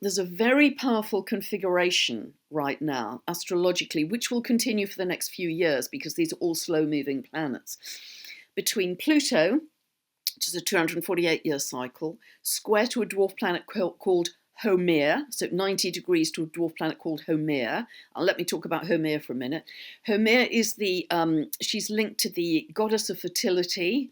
there's a very powerful configuration right now, astrologically, which will continue for the next few years because these are all slow-moving planets, between Pluto, which is a 248-year cycle, square to a dwarf planet called Haumea, so 90 degrees to a dwarf planet called Haumea. Let me talk about Haumea for a minute. Haumea is she's linked to the goddess of fertility,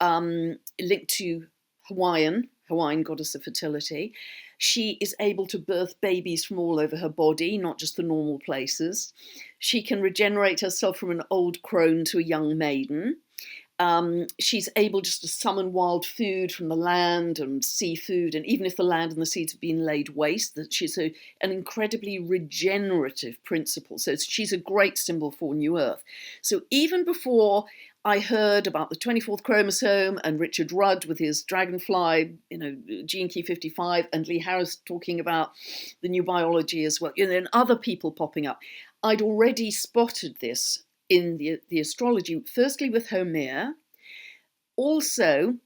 linked to Hawaiian goddess of fertility. She is able to birth babies from all over her body, not just the normal places. She can regenerate herself from an old crone to a young maiden. She's able just to summon wild food from the land and seafood, and even if the land and the seeds have been laid waste, that she's an incredibly regenerative principle. So she's a great symbol for New Earth. So even before I heard about the 24th chromosome and Richard Rudd with his dragonfly, gene key 55, and Lee Harris talking about the new biology as well, and other people popping up, I'd already spotted this in the astrology, firstly with Haumea. Also,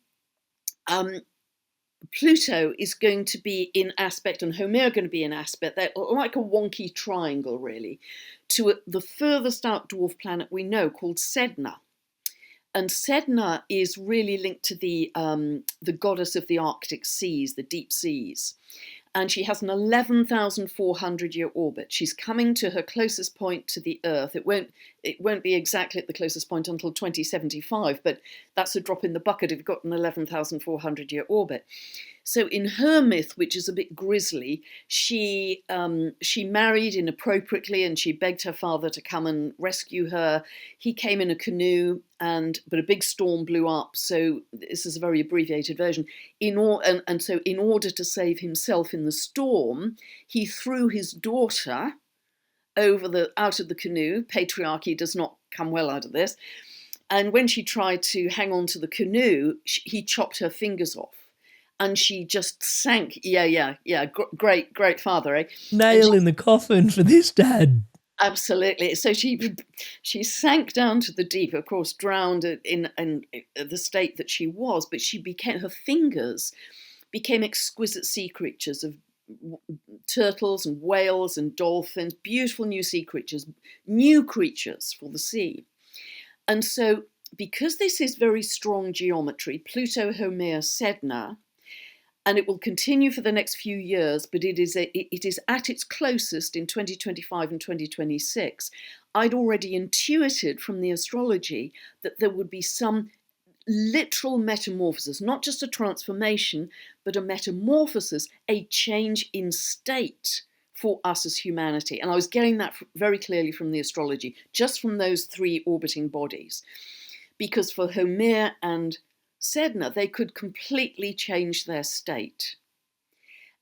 Pluto is going to be in aspect, and Haumea are going to be in aspect. They're like a wonky triangle, really, to the furthest out dwarf planet we know, called Sedna. And Sedna is really linked to the goddess of the Arctic seas, the deep seas. And she has an 11,400-year orbit. She's coming to her closest point to the Earth. It won't be exactly at the closest point until 2075, but that's a drop in the bucket if you've got an 11,400-year orbit. So in her myth, which is a bit grisly, she married inappropriately and she begged her father to come and rescue her. He came in a canoe, but a big storm blew up. So this is a very abbreviated version. So in order to save himself in the storm, he threw his daughter out of the canoe. Patriarchy does not come well out of this. And when she tried to hang on to the canoe, he chopped her fingers off. And she just sank. Yeah. Great father, eh? Nail in the coffin for this, Dad. Absolutely. So she sank down to the deep, of course, drowned in the state that she was, but her fingers became exquisite sea creatures of turtles and whales and dolphins, beautiful new sea creatures, new creatures for the sea. And so because this is very strong geometry, Pluto, Haumea, Sedna, and it will continue for the next few years, but it is at its closest in 2025 and 2026. I'd already intuited from the astrology that there would be some literal metamorphosis, not just a transformation, but a metamorphosis, a change in state for us as humanity. And I was getting that very clearly from the astrology, just from those three orbiting bodies. Because for Haumea and Sedna, they could completely change their state.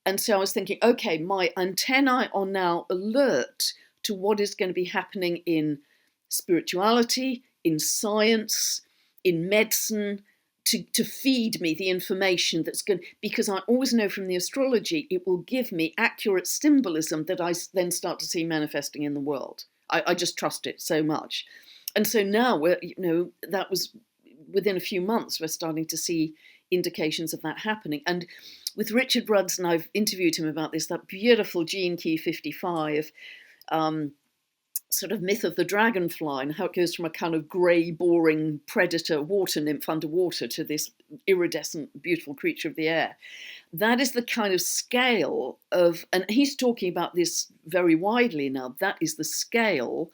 And so I was thinking, okay, my antennae are now alert to what is going to be happening in spirituality, in science, in medicine, to feed me the information that's going, because I always know from the astrology, it will give me accurate symbolism that I then start to see manifesting in the world. I just trust it so much. And so now that was within a few months, we're starting to see indications of that happening. And with Richard Rudds, and I've interviewed him about this, that beautiful gene key 55, sort of myth of the dragonfly and how it goes from a kind of grey, boring predator water nymph underwater to this iridescent, beautiful creature of the air. That is the kind of scale of, and he's talking about this very widely now, that is the scale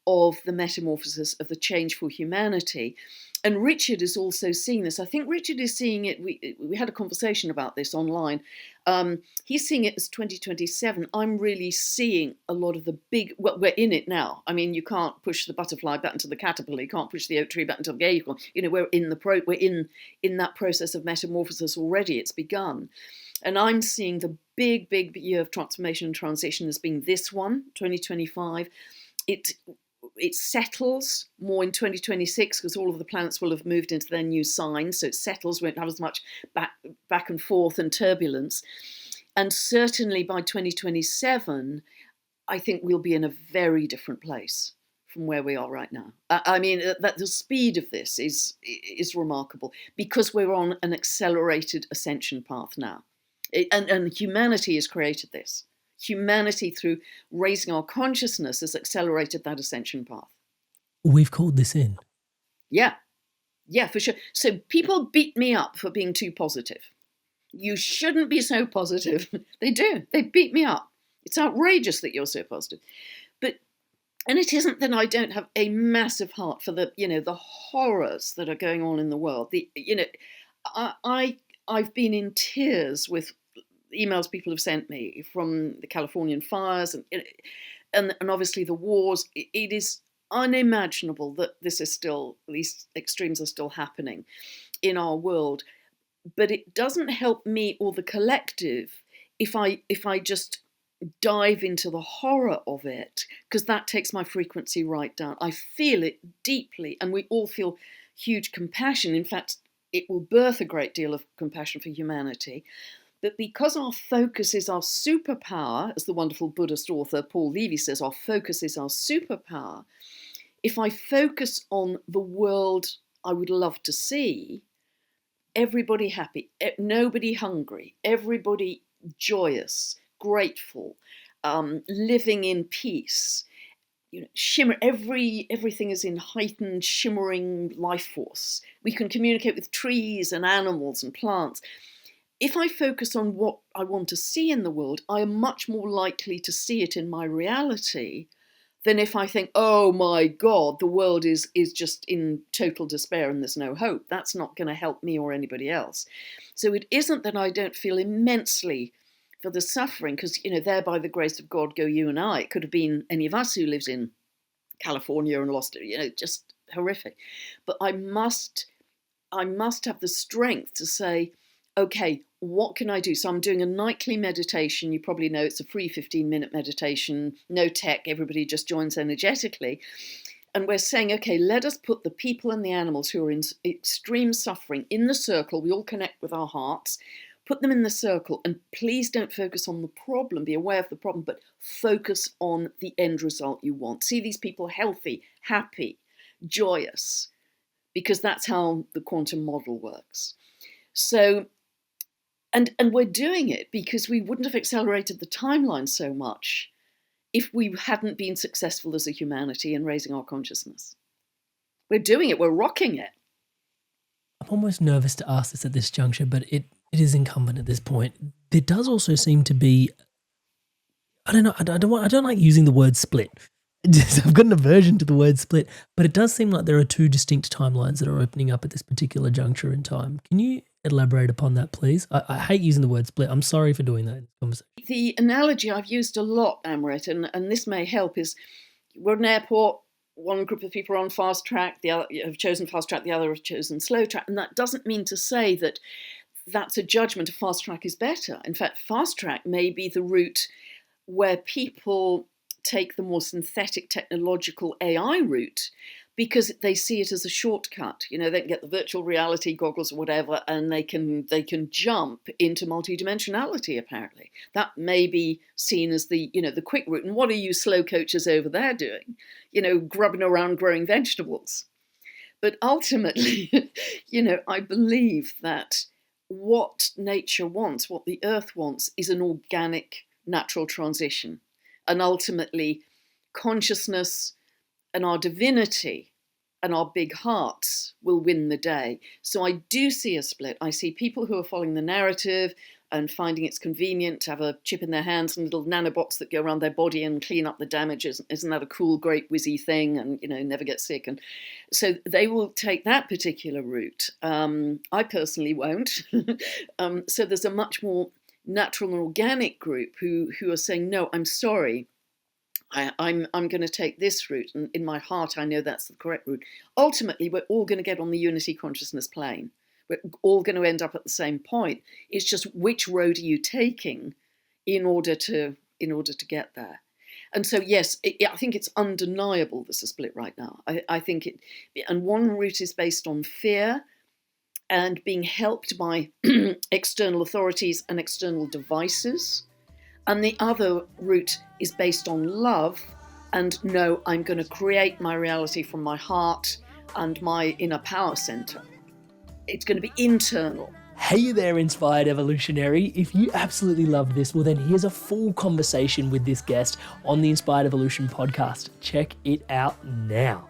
of the metamorphosis, of the change for humanity. And Richard is also seeing this. I think Richard is seeing it. We had a conversation about this online. He's seeing it as 2027. I'm really seeing a lot of the big. Well, we're in it now. I mean, you can't push the butterfly button to the caterpillar. You can't push the oak tree button to the acorn. We're in that process of metamorphosis already. It's begun, and I'm seeing the big year of transformation and transition as being this one, 2025. It settles more in 2026 because all of the planets will have moved into their new signs. So it settles, won't have as much back and forth and turbulence. And certainly by 2027, I think we'll be in a very different place from where we are right now. I mean, that the speed of this is remarkable because we're on an accelerated ascension path now. And humanity has created this. Humanity, through raising our consciousness, has accelerated that ascension path. We've called this in. Yeah, for sure. So people beat me up for being too positive. You shouldn't be so positive. They do. They beat me up. It's outrageous that you're so positive. And it isn't that I don't have a massive heart for the horrors that are going on in the world. I've been in tears with emails people have sent me from the Californian fires and obviously the wars. It is unimaginable that this is still, these extremes are still happening in our world. But it doesn't help me or the collective if I just dive into the horror of it, because that takes my frequency right down. I feel it deeply, and we all feel huge compassion. In fact, it will birth a great deal of compassion for humanity. But because our focus is our superpower, as the wonderful Buddhist author Paul Levy says, our focus is our superpower. If I focus on the world I would love to see, everybody happy, nobody hungry, everybody joyous, grateful, living in peace, shimmer. Everything is in heightened, shimmering life force. We can communicate with trees and animals and plants. If I focus on what I want to see in the world, I am much more likely to see it in my reality than if I think, oh my God, the world is just in total despair and there's no hope. That's not going to help me or anybody else. So it isn't that I don't feel immensely for the suffering, because, there by the grace of God go you and I. It could have been any of us who lives in California and lost it, just horrific. But I must have the strength to say, okay, what can I do? So I'm doing a nightly meditation. You probably know it's a free 15-minute meditation, no tech, everybody just joins energetically. And we're saying, okay, let us put the people and the animals who are in extreme suffering in the circle. We all connect with our hearts. Put them in the circle, and please don't focus on the problem, be aware of the problem, but focus on the end result you want. See these people healthy, happy, joyous, because that's how the quantum model works. So, and we're doing it because we wouldn't have accelerated the timeline so much if we hadn't been successful as a humanity in raising our consciousness. We're doing it, we're rocking it. I'm almost nervous to ask this at this juncture, but it is incumbent at this point. There does also seem to be, I don't know, I don't like using the word split. I've got an aversion to the word split, but it does seem like there are two distinct timelines that are opening up at this particular juncture in time. Can you elaborate upon that, please? I hate using the word split. I'm sorry for doing that in this conversation. The analogy I've used a lot, Amrit, and this may help, is we're at an airport, one group of people are on fast track, the other have chosen fast track, the other have chosen slow track, and that doesn't mean to say that that's a judgment of fast track is better. In fact, fast track may be the route where people take the more synthetic technological AI route because they see it as a shortcut. They can get the virtual reality goggles or whatever, and they can jump into multidimensionality, apparently. That may be seen as the quick route. And what are you slow coaches over there doing? Grubbing around growing vegetables. But ultimately, I believe that what nature wants, what the earth wants, is an organic, natural transition. And ultimately, consciousness and our divinity and our big hearts will win the day. So I do see a split. I see people who are following the narrative and finding it's convenient to have a chip in their hands and little nanobots that go around their body and clean up the damages. Isn't that a cool, great, whizzy thing? And, never get sick. And so they will take that particular route. I personally won't. So there's a much more natural and organic group who are saying, no, I'm sorry. I'm going to take this route, and in my heart I know that's the correct route. Ultimately, we're all going to get on the unity consciousness plane. We're all going to end up at the same point. It's just which road are you taking in order to get there. And so, yes, I think it's undeniable there's a split right now. I think and one route is based on fear and being helped by external authorities and external devices. And the other route is based on love and no, I'm going to create my reality from my heart and my inner power center. It's going to be internal. Hey there, Inspired Evolutionary. If you absolutely loved this, well, then here's a full conversation with this guest on the Inspired Evolution podcast. Check it out now.